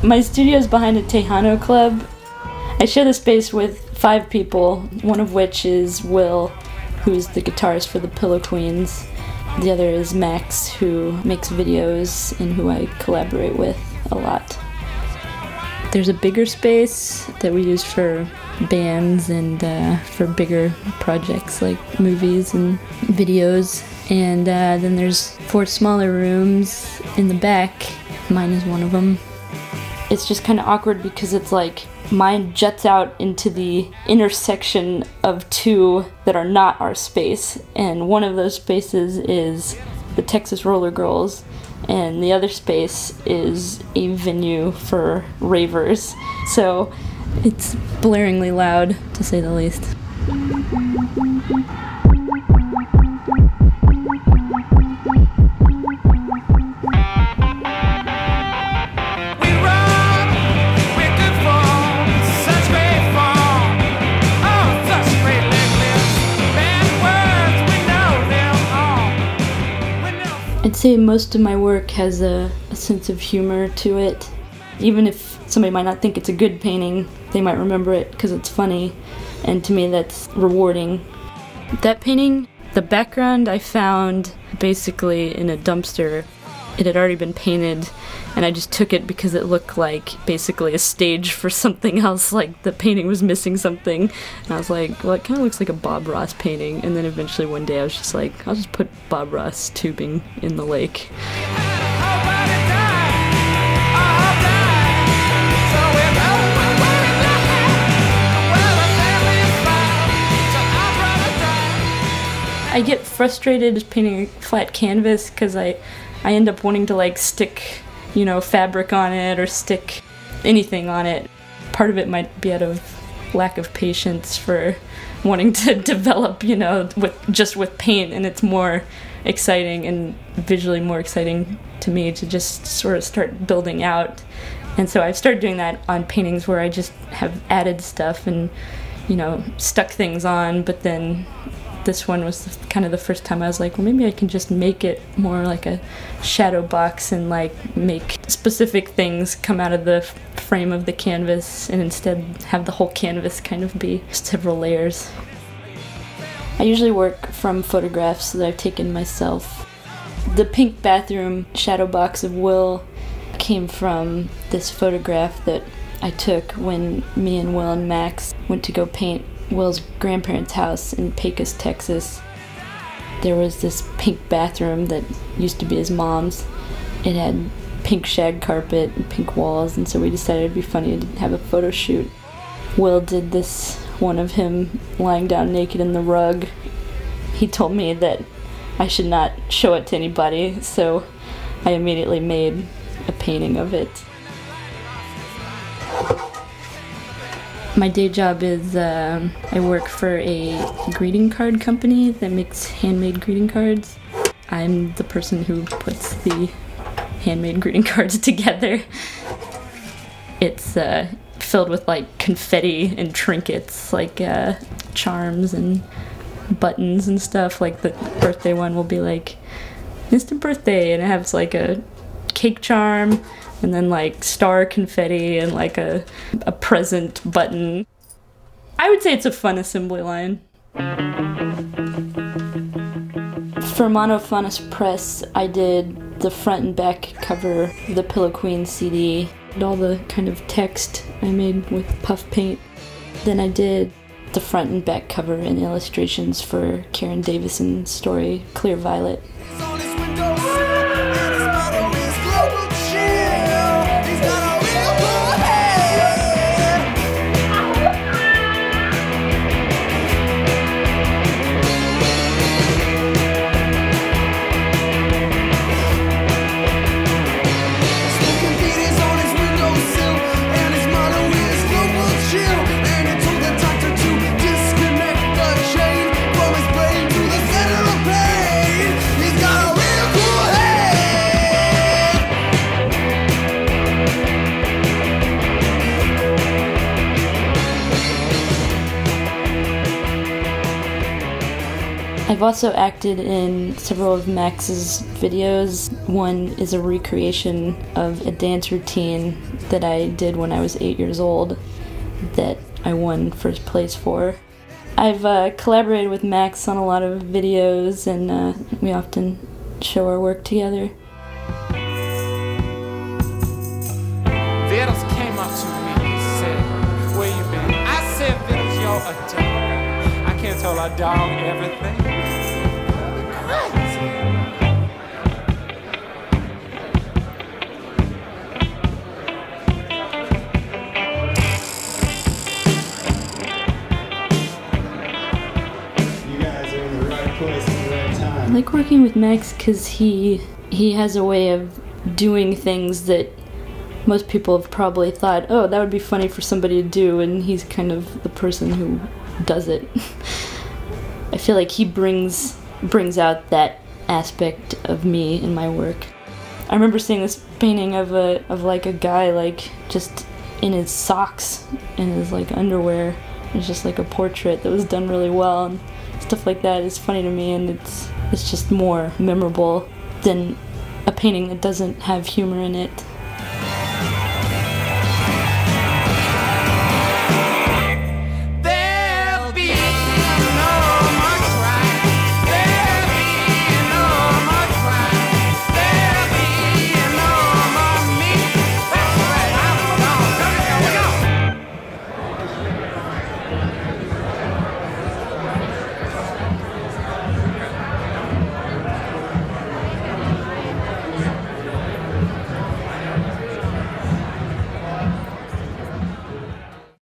My studio is behind a Tejano club. I share the space with 5 people, one of which is Will, who's the guitarist for the Pillow Queens. The other is Max, who makes videos and who I collaborate with a lot. There's a bigger space that we use for bands and for bigger projects like movies and videos. And then there's 4 smaller rooms in the back. Mine is one of them. It's just kind of awkward because it's like mine juts out into the intersection of 2 that are not our space. And one of those spaces is the Texas Roller Girls, and the other space is a venue for ravers. So it's blaringly loud, to say the least. I'd say most of my work has a sense of humor to it. Even if somebody might not think it's a good painting, they might remember it because it's funny, and to me that's rewarding. That painting, the background I found basically in a dumpster. It had already been painted, and I just took it because it looked like basically a stage for something else, like the painting was missing something. And I was like, well, it kind of looks like a Bob Ross painting. And then eventually one day I was just like, I'll just put Bob Ross tubing in the lake. I get frustrated just painting flat canvas because I end up wanting to like stick, you know, fabric on it or stick anything on it. Part of it might be out of lack of patience for wanting to develop, you know, with paint, and it's more exciting and visually more exciting to me to just sort of start building out. And so I've started doing that on paintings where I just have added stuff and, you know, stuck things on, but then this one was kind of the first time I was like, well, maybe I can just make it more like a shadow box and like make specific things come out of the frame of the canvas and instead have the whole canvas kind of be several layers. I usually work from photographs that I've taken myself. The pink bathroom shadow box of Will came from this photograph that I took when me and Will and Max went to go paint Will's grandparents' house in Pecos, Texas. There was this pink bathroom that used to be his mom's. It had pink shag carpet and pink walls, and so we decided it'd be funny to have a photo shoot. Will did this one of him lying down naked in the rug. He told me that I should not show it to anybody, so I immediately made a painting of it. My day job is I work for a greeting card company that makes handmade greeting cards. I'm the person who puts the handmade greeting cards together. It's filled with like confetti and trinkets, like charms and buttons and stuff. Like the birthday one will be like, Mr. Birthday, and it has like a cake charm, and then like star confetti and like a present button. I would say it's a fun assembly line. For Monofonus Press, I did the front and back cover of the Pillow Queen CD, and all the kind of text I made with puff paint. Then I did the front and back cover and illustrations for Karen Davison's story, Clear Violet. He's got a I've also acted in several of Max's videos. One is a recreation of a dance routine that I did when I was 8 years old that I won first place for. I've collaborated with Max on a lot of videos, and we often show our work together. Vittles came up to me and said, "Where you been?" I said, "Vittles, you're a dog. I can't tell a dog everything." Crazy. You guys are in the right place at the right time. I like working with Max because he has a way of doing things that most people have probably thought, oh, that would be funny for somebody to do, and he's kind of the person who does it. I feel like he brings out that aspect of me in my work. I remember seeing this painting of like a guy like just in his socks and his like underwear. It's just like a portrait that was done really well, and stuff like that is funny to me, and it's just more memorable than a painting that doesn't have humor in it.